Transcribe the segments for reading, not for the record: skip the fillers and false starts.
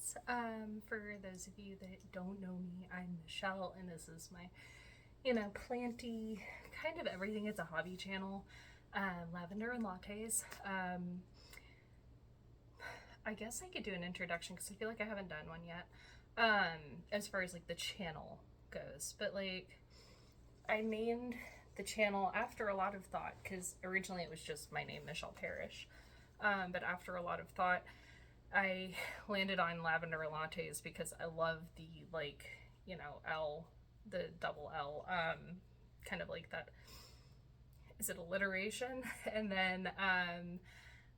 guys. For those of you that don't know me, I'm Michelle, and this is my, planty, kind of everything. It's a hobby channel. Lavender and lattes. I guess I could do an introduction because I feel like I haven't done one yet. As far as like the channel goes, but like I named the channel after a lot of thought because originally it was just my name, Michelle Parrish. But after a lot of thought, I landed on lavender lattes because I love the L, the double L, kind of like that. Is it alliteration? And then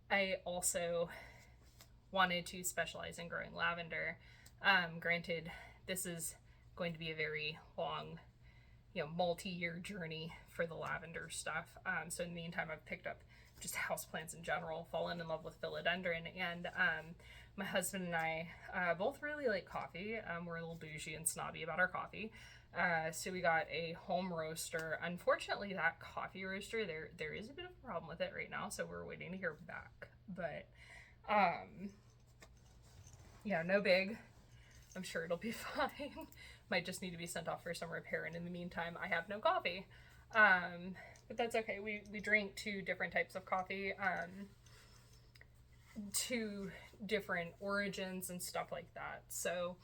I also wanted to specialize in growing lavender. Granted, this is going to be a very long, multi-year journey for the lavender stuff. So in the meantime, I've picked up just houseplants in general, fallen in love with philodendron, and my husband and I both really like coffee. We're a little bougie and snobby about our coffee. So we got a home roaster. Unfortunately, that coffee roaster, there is a bit of a problem with it right now, so we're waiting to hear back. But yeah, no big. I'm sure it'll be fine. Might just need to be sent off for some repair, and in the meantime, I have no coffee. But that's okay. We drink two different types of coffee, two different origins and stuff like that. So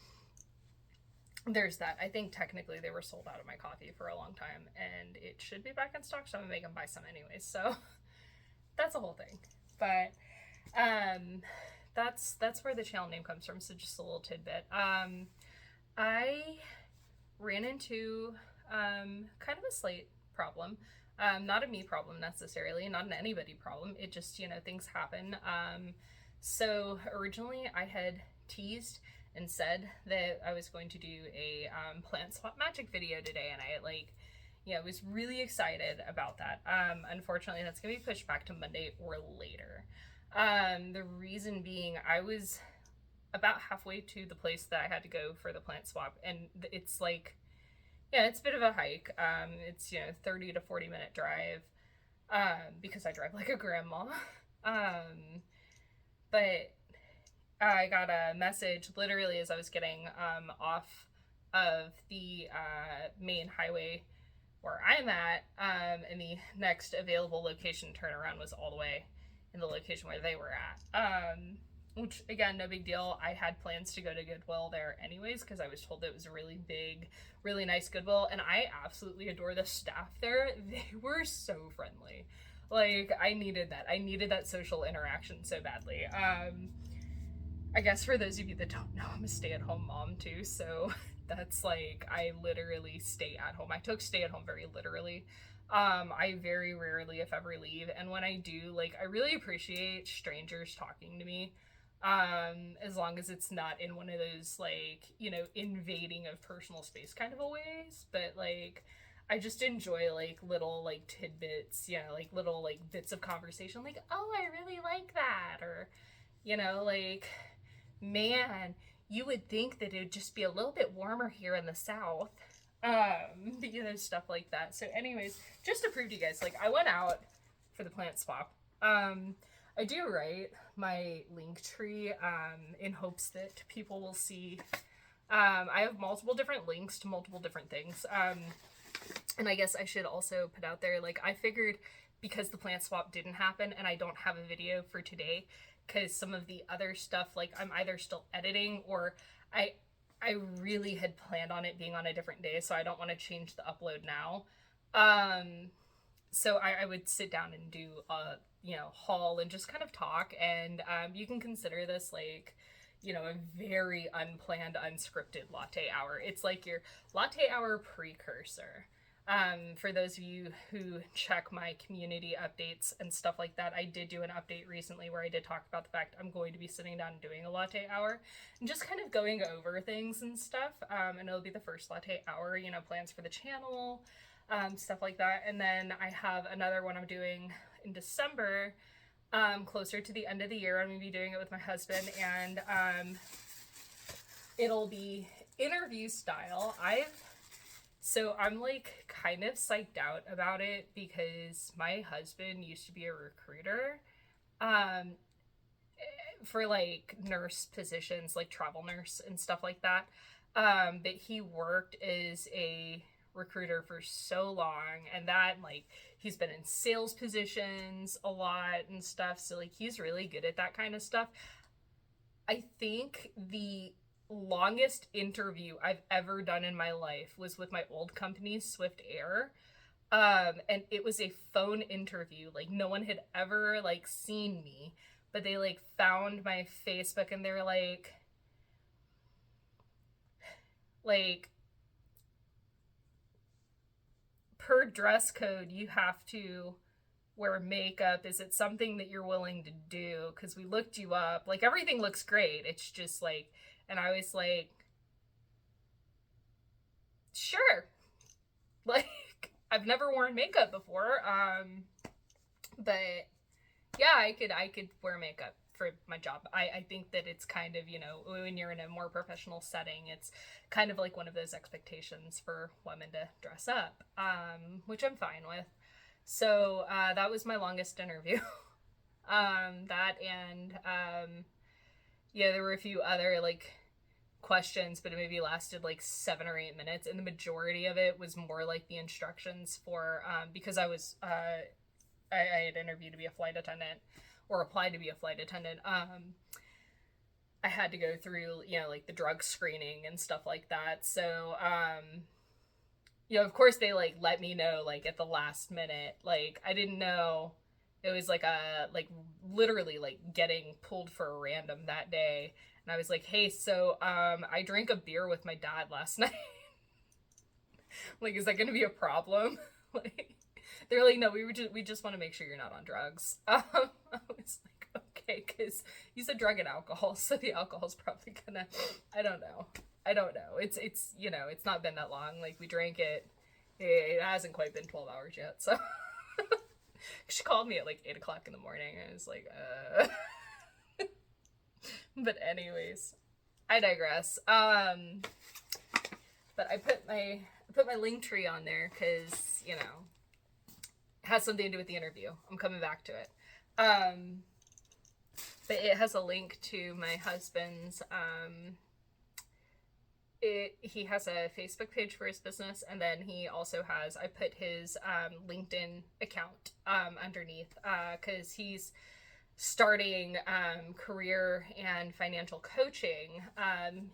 there's that. I think technically they were sold out of my coffee for a long time, and it should be back in stock, so I'm gonna make them buy some anyways. So that's a whole thing. But that's where the channel name comes from. So just a little tidbit. I ran into kind of a slate problem. Not a me problem necessarily, not an anybody problem. It just, things happen. So originally I had teased and said that I was going to do a plant swap magic video today, and I was really excited about that. Unfortunately, that's going to be pushed back to Monday or later. The reason being, I was about halfway to the place that I had to go for the plant swap, and it's like, yeah, it's a bit of a hike. It's 30 to 40 minute drive, because I drive like a grandma. But I got a message literally as I was getting off of the main highway where I'm at, and the next available location turnaround was all the way in the location where they were at. Which, again, no big deal. I had plans to go to Goodwill there anyways because I was told it was a really big, really nice Goodwill, and I absolutely adore the staff there. They were so friendly. Like, I needed that. I needed that social interaction so badly. I guess for those of you that don't know, I'm a stay-at-home mom too, so that's like, I literally stay at home. I took stay at home very literally. I very rarely, if ever, leave, and when I do, like, I really appreciate strangers talking to me. As long as it's not in one of those, like, invading of personal space kind of a ways, but like, I just enjoy like little like tidbits, like little like bits of conversation, like, oh, I really like that, or like, man, you would think that it'd just be a little bit warmer here in the south, stuff like that. So anyways, just to prove to you guys, like, I went out for the plant swap. I do write my link tree in hopes that people will see. I have multiple different links to multiple different things. And I guess I should also put out there, like, I figured because the plant swap didn't happen and I don't have a video for today because some of the other stuff, like, I'm either still editing or I really had planned on it being on a different day, so I don't want to change the upload now. So I would sit down and do a haul and just kind of talk, and you can consider this like a very unplanned, unscripted latte hour. It's like your latte hour precursor. For those of you who check my community updates and stuff like that, I did do an update recently where I did talk about the fact I'm going to be sitting down and doing a latte hour and just kind of going over things and stuff. And it'll be the first latte hour, plans for the channel, stuff like that. And then I have another one I'm doing in December, closer to the end of the year. I'm going to be doing it with my husband, and it'll be interview style. I'm like kind of psyched out about it because my husband used to be a recruiter. for like nurse positions, like travel nurse and stuff like that. But he worked as a recruiter for so long, and that like he's been in sales positions a lot and stuff, so like he's really good at that kind of stuff. I think the longest interview I've ever done in my life was with my old company, Swift Air. And it was a phone interview. Like no one had ever like seen me, but they like found my Facebook and they're like per dress code you have to wear makeup. Is it something that you're willing to do? Because we looked you up. Like everything looks great. It's just like, and I was like, sure. Like I've never worn makeup before. But yeah, I could wear makeup for my job. I think that it's kind of, you know, when you're in a more professional setting, it's kind of like one of those expectations for women to dress up, which I'm fine with. So that was my longest interview. That and yeah, there were a few other like questions, but it maybe lasted like 7 or 8 minutes, and the majority of it was more like the instructions for because I had interviewed to be a flight attendant or applied to be a flight attendant. I had to go through, you know, like the drug screening and stuff like that. So, you know, of course they like let me know like at the last minute. Like I didn't know it was like a like literally like getting pulled for a random that day. And I was like, "Hey, so I drank a beer with my dad last night. Like is that going to be a problem?" Like they're like, "No, we just want to make sure you're not on drugs." I was like, "Okay, cuz you said drug and alcohol, so the alcohol's probably going to I don't know. It's you know, it's not been that long. Like we drank it. It hasn't quite been 12 hours yet. So she called me at like 8 o'clock in the morning. And I was like, but anyways, I digress. But I put my link tree on there because you know it has something to do with the interview. I'm coming back to it. But it has a link to my husband's he has a Facebook page for his business, and then he also has, I put his LinkedIn account underneath because he's starting career and financial coaching, and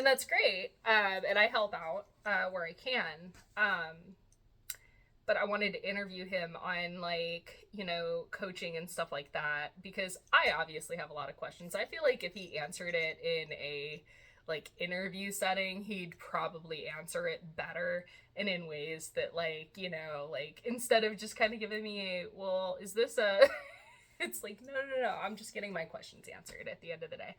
that's great, and I help out where I can, but I wanted to interview him on like, you know, coaching and stuff like that because I obviously have a lot of questions. I feel like if he answered it in a like interview setting, he'd probably answer it better and in ways that like, you know, like instead of just kind of giving me a, well, is this a it's like no, I'm just getting my questions answered at the end of the day.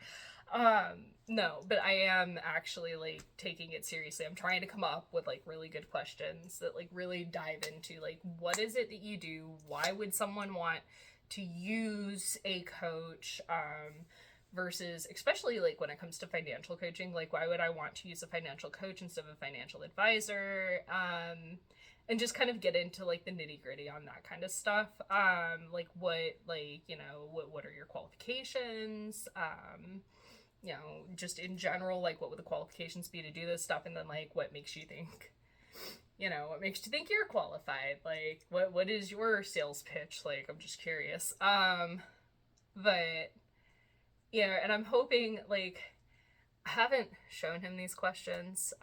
No, but I am actually like taking it seriously. I'm trying to come up with like really good questions that like really dive into like what is it that you do? Why would someone want to use a coach? Versus especially like when it comes to financial coaching, like why would I want to use a financial coach instead of a financial advisor, and just kind of get into like the nitty gritty on that kind of stuff, like what, like, you know, what are your qualifications, you know, just in general, like what would the qualifications be to do this stuff, and then like what makes you think, you know, what makes you think you're qualified, like what is your sales pitch, like I'm just curious. But yeah, and I'm hoping, like, I haven't shown him these questions,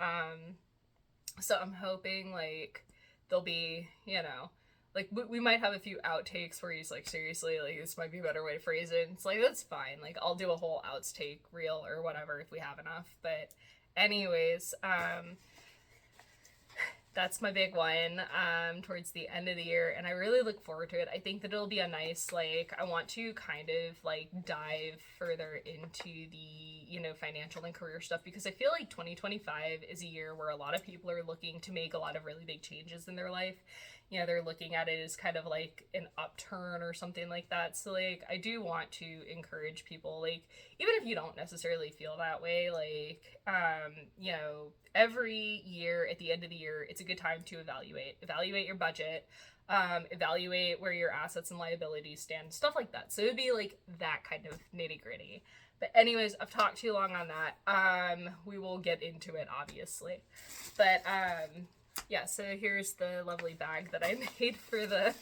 so I'm hoping, like, they'll be, you know, like, we might have a few outtakes where he's like, seriously, like, this might be a better way to phrase it. It's like, that's fine. Like, I'll do a whole outtake reel or whatever if we have enough. But anyways, that's my big one towards the end of the year, and I really look forward to it. I think that it'll be a nice, like, I want to kind of like dive further into the, you know, financial and career stuff, because I feel like 2025 is a year where a lot of people are looking to make a lot of really big changes in their life. You know, they're looking at it as kind of like an upturn or something like that. So like I do want to encourage people, like, even if you don't necessarily feel that way, like you know, every year at the end of the year, it's a good time to evaluate your budget, evaluate where your assets and liabilities stand, stuff like that. So it would be like that kind of nitty gritty. But anyways, I've talked too long on that. We will get into it, obviously. But yeah, so here's the lovely bag that I made for the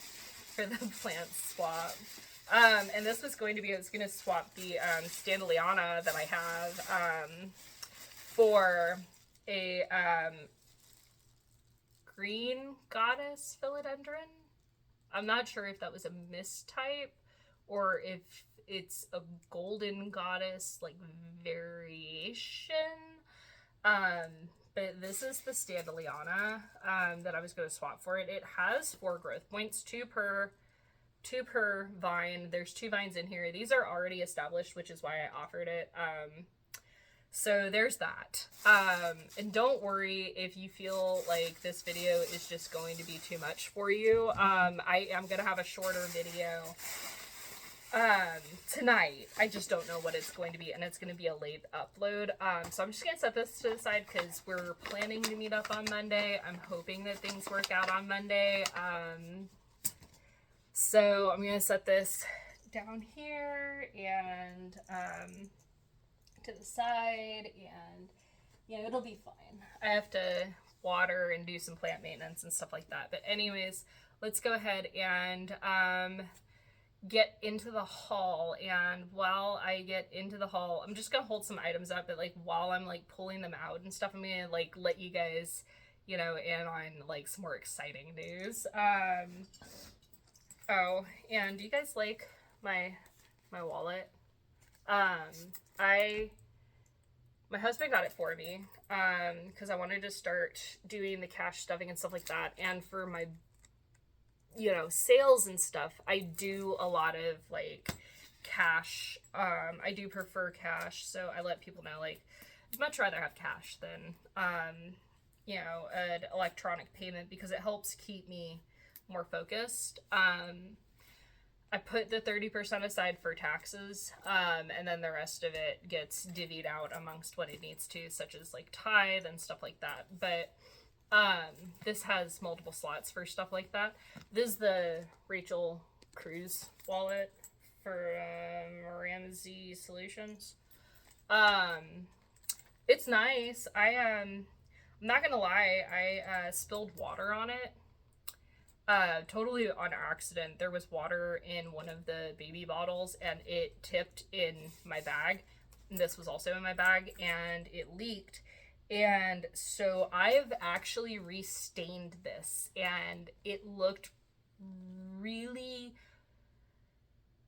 plant swap. And this was going to be, I was going to swap the Standeliana that I have for a green goddess philodendron. I'm not sure if that was a mistype or if it's a golden goddess like variation. But this is the Standeliana that I was going to swap for it. It has 4 growth points, 2 per vine. There's 2 vines in here. These are already established, which is why I offered it. So there's that. And don't worry if you feel like this video is just going to be too much for you. I am going to have a shorter video tonight. I just don't know what it's going to be, and it's going to be a late upload. So I'm just going to set this to the side because we're planning to meet up on Monday. I'm hoping that things work out on Monday. So I'm going to set this down here and to the side, and you know, it'll be fine. I have to water and do some plant maintenance and stuff like that. But anyways, let's go ahead and get into the haul. And while I get into the haul, I'm just gonna hold some items up, but like while I'm like pulling them out and stuff, I'm gonna like let you guys, you know, in on like some more exciting news. Oh, and do you guys like my wallet? My husband got it for me because I wanted to start doing the cash stuffing and stuff like that. And for my, you know, sales and stuff, I do a lot of like cash. I do prefer cash, so I let people know like I'd much rather have cash than you know, an electronic payment because it helps keep me more focused. I put the 30% aside for taxes, and then the rest of it gets divvied out amongst what it needs to, such as like tithe and stuff like that. But this has multiple slots for stuff like that. This is the Rachel Cruz wallet for Ramsey Solutions. It's nice. I'm not gonna lie, I spilled water on it. Totally on accident. There was water in one of the baby bottles and it tipped in my bag. And this was also in my bag and it leaked. And so I've actually restained this and it looked really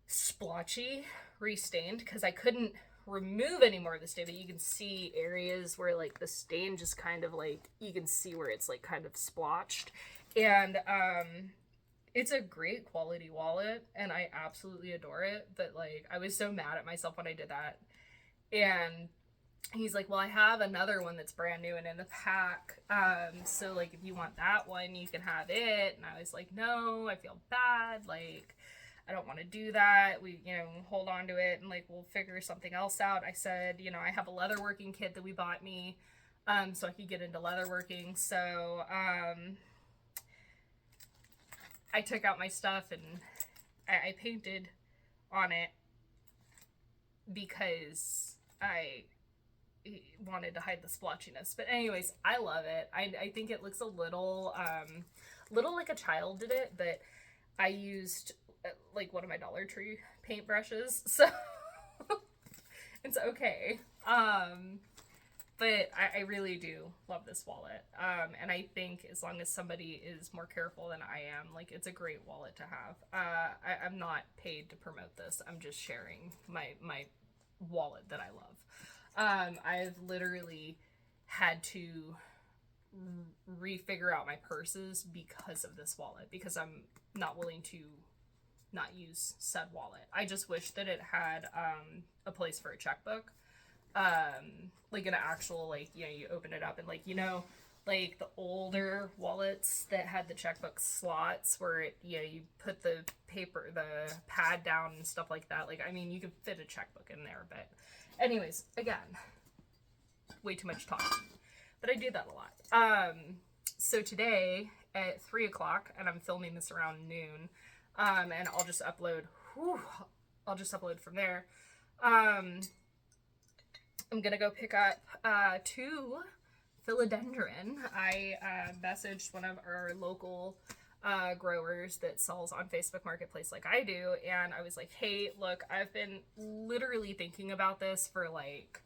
splotchy restained because I couldn't remove any more of the stain, but you can see areas where like the stain just kind of like, you can see where it's like kind of splotched. And it's a great quality wallet and I absolutely adore it, but like I was so mad at myself when I did that. And he's like, well, I have another one that's brand new and in the pack, so like if you want that one you can have it. And I was like, no, I feel bad, like I don't want to do that. We, you know, hold on to it and like we'll figure something else out. I said, you know, I have a leatherworking kit that we bought me so I could get into leatherworking. So I took out my stuff and I painted on it because I wanted to hide the splotchiness. But anyways, I love it. I think it looks a little like a child did it, but I used like one of my Dollar Tree paintbrushes, so it's okay. But I really do love this wallet. And I think as long as somebody is more careful than I am, like it's a great wallet to have. I'm not paid to promote this. I'm just sharing my wallet that I love. I've literally had to refigure out my purses because of this wallet, because I'm not willing to not use said wallet. I just wish that it had a place for a checkbook. Like an actual, like, you know, you open it up and like, you know, like the older wallets that had the checkbook slots where it, you know, you put the paper, the pad down and stuff like that. Like, I mean, you could fit a checkbook in there, but anyways, again, way too much talking, but I do that a lot. So today at 3 o'clock, and I'm filming this around noon. And I'll just upload. I'll just upload from there. I'm gonna go pick up 2 philodendron. I messaged one of our local growers that sells on Facebook Marketplace like I do, and I was like, hey, look, I've been literally thinking about this for like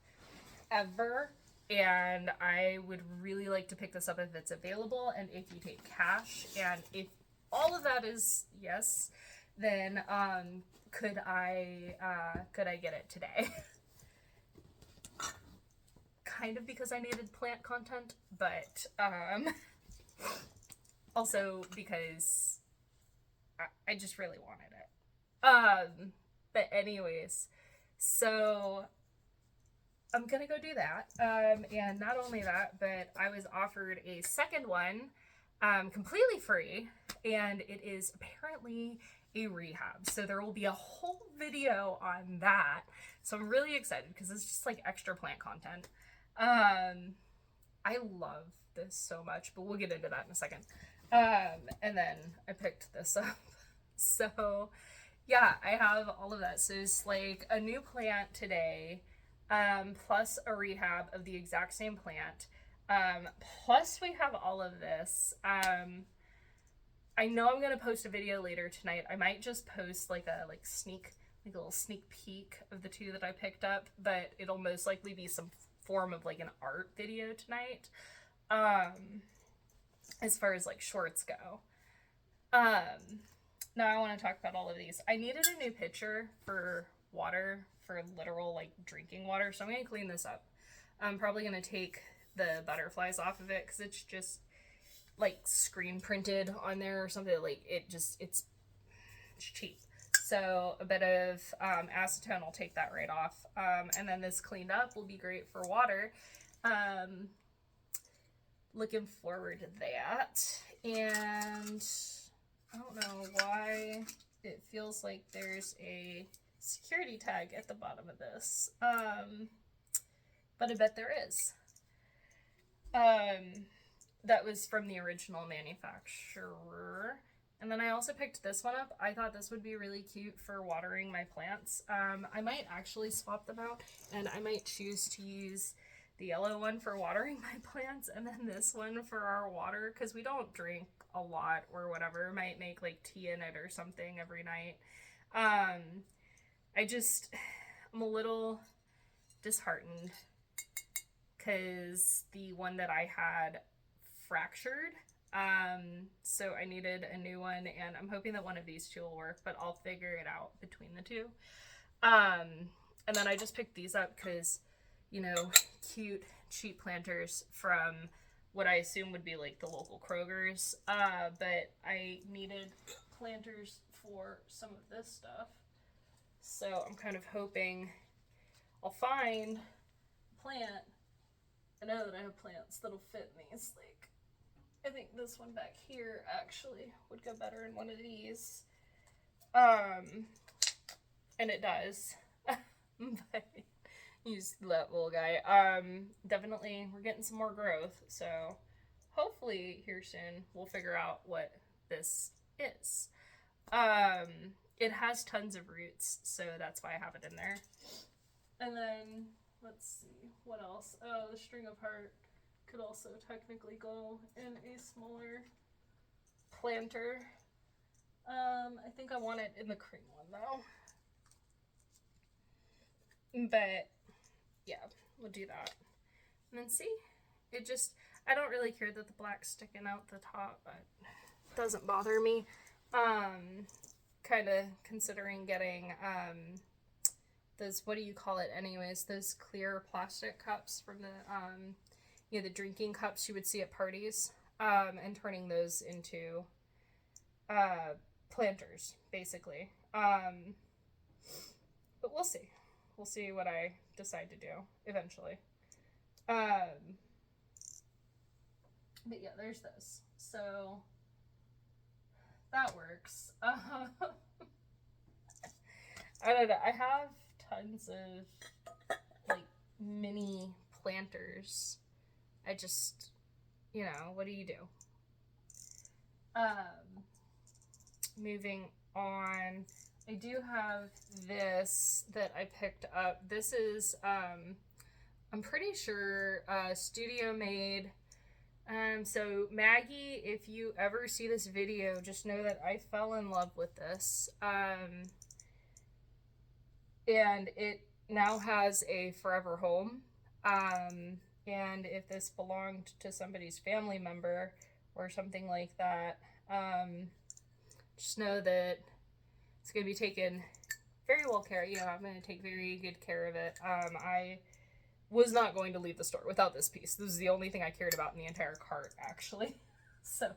ever, and I would really like to pick this up if it's available and if you take cash, and if all of that is yes, then could I get it today? Kind of because I needed plant content, but also because I just really wanted it. But anyways, so I'm gonna go do that. And not only that, but I was offered a second one, completely free, and it is apparently a rehab. So there will be a whole video on that. So I'm really excited because it's just like extra plant content. I love this so much, but we'll get into that in a second. And then I picked this up. So yeah, I have all of that. So it's like a new plant today, plus a rehab of the exact same plant. Plus we have all of this. I know I'm gonna post a video later tonight. I might just post like a little sneak peek of the 2 that I picked up, but it'll most likely be some form of like an art video tonight. As far as like shorts go. Now I want to talk about all of these. I needed a new pitcher for water, for literal like drinking water, so I'm gonna clean this up. I'm probably gonna take the butterflies off of it because it's just like screen printed on there or something. Like it's cheap. So a bit of acetone, I'll take that right off. And then this cleaned up will be great for water. Looking forward to that. And I don't know why it feels like there's a security tag at the bottom of this. But I bet there is. That was from the original manufacturer. And then I also picked this one up. I thought this would be really cute for watering my plants. I might actually swap them out, and I might choose to use the yellow one for watering my plants and then this one for our water, because we don't drink a lot or whatever. Might make like tea in it or something every night. I'm a little disheartened because the one that I had fractured. So I needed a new one, and I'm hoping that one of these 2 will work, but I'll figure it out between the 2. And then I just picked these up because, you know, cute, cheap planters from what I assume would be like the local Kroger's. But I needed planters for some of this stuff. So I'm kind of hoping I'll find a plant. I know that I have plants that'll fit in these. Like, I think this one back here actually would go better in one of these. And it does. But use that little guy. Definitely we're getting some more growth, so hopefully here soon we'll figure out what this is. It has tons of roots, so that's why I have it in there. And then let's see what else. Oh, the string of heart could also technically go in a smaller planter. I think I want it in the cream one though. But yeah, we'll do that. And then see, I don't really care that the black's sticking out the top, but it doesn't bother me. Kind of considering getting those, what do you call it anyways, those clear plastic cups from the the drinking cups you would see at parties, and turning those into planters basically. But we'll see. We'll see what I decide to do eventually. But yeah, there's this. So that works. I don't know. I have tons of like mini planters. I just, what do you do? Um, moving on, I do have this that I picked up. This is, I'm pretty sure, studio made. So Maggie, if you ever see this video, just know that I fell in love with this. And it now has a forever home. And if this belonged to somebody's family member or something like that, just know that it's going to be taken very well care. You know, I'm going to take very good care of it. I was not going to leave the store without this piece. This is the only thing I cared about in the entire cart, actually. So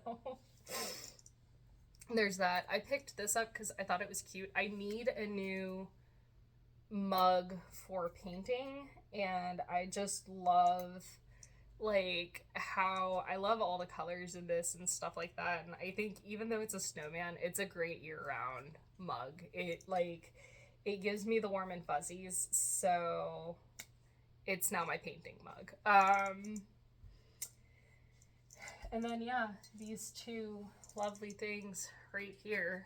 there's that. I picked this up because I thought it was cute. I need a new mug for painting, and I just love like how I love all the colors in this and stuff like that. And I think even though it's a snowman, it's a great year-round mug. It gives me the warm and fuzzies, so it's now my painting mug. And then yeah, these two lovely things right here.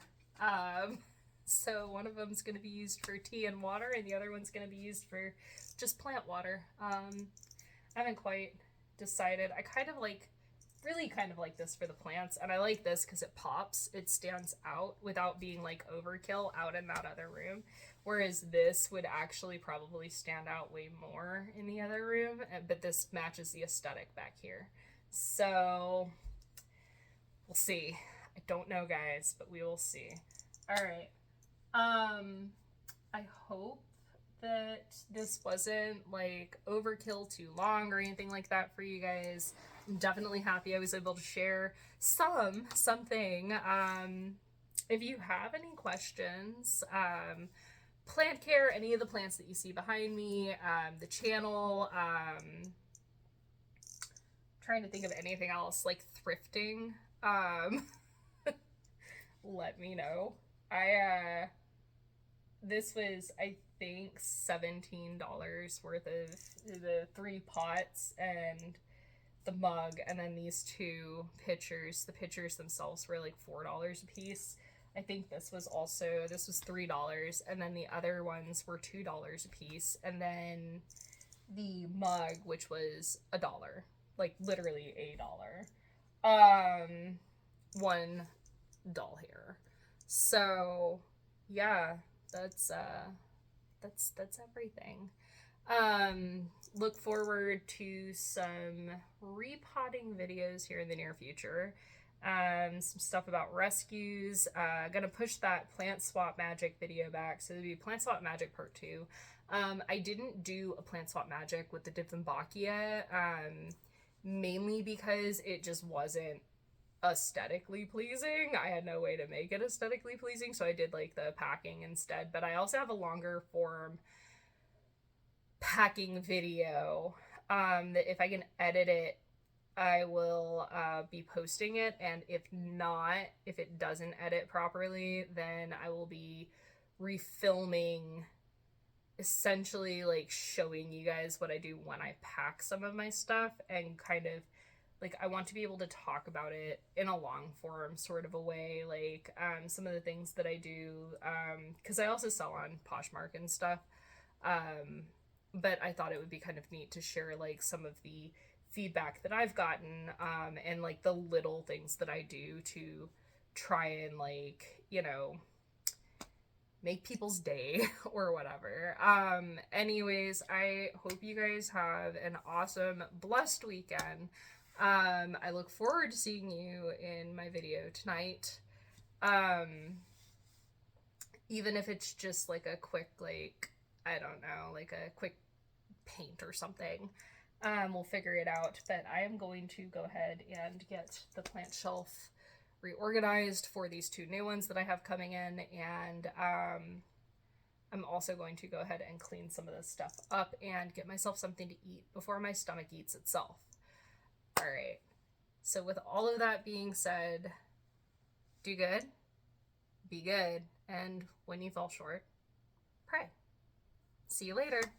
So one of them is going to be used for tea and water, and the other one's going to be used for just plant water. I haven't quite decided. I really kind of like this for the plants, and I like this because it pops. It stands out without being like overkill out in that other room, whereas this would actually probably stand out way more in the other room, but this matches the aesthetic back here. So we'll see. I don't know, guys, but we will see. All right. I hope that this wasn't like overkill too long or anything like that for you guys. I'm definitely happy I was able to share something. If you have any questions, plant care, any of the plants that you see behind me, the channel, trying to think of anything else like thrifting, let me know. This was, I think, $17 worth of the 3 pots and the mug, and then these 2 pitchers. The pitchers themselves were like $4 a piece. I think this was $3, and then the other ones were $2 a piece, and then the mug, which was $1, like literally $1. One doll hair. So yeah, that's everything. Look forward to some repotting videos here in the near future. Some stuff about rescues. Gonna push that plant swap magic video back, so it'll be plant swap magic part 2. I didn't do a plant swap magic with the Diphthambachia, mainly because it just wasn't aesthetically pleasing. I had no way to make it aesthetically pleasing, so I did like the packing instead. But I also have a longer form packing video that if I can edit it, I will be posting it, and if it doesn't edit properly, then I will be refilming, essentially like showing you guys what I do when I pack some of my stuff, and kind of like I want to be able to talk about it in a long form sort of a way, like some of the things that I do, because I also sell on Poshmark and stuff, but I thought it would be kind of neat to share like some of the feedback that I've gotten, and like the little things that I do to try and like, you know, make people's day or whatever. Anyways, I hope you guys have an awesome, blessed weekend. I look forward to seeing you in my video tonight. Even if it's just like a quick, like, I don't know, like a quick paint or something. We'll figure it out, but I am going to go ahead and get the plant shelf reorganized for these 2 new ones that I have coming in, and I'm also going to go ahead and clean some of this stuff up and get myself something to eat before my stomach eats itself. All right, so with all of that being said, do good, be good, and when you fall short, pray. See you later.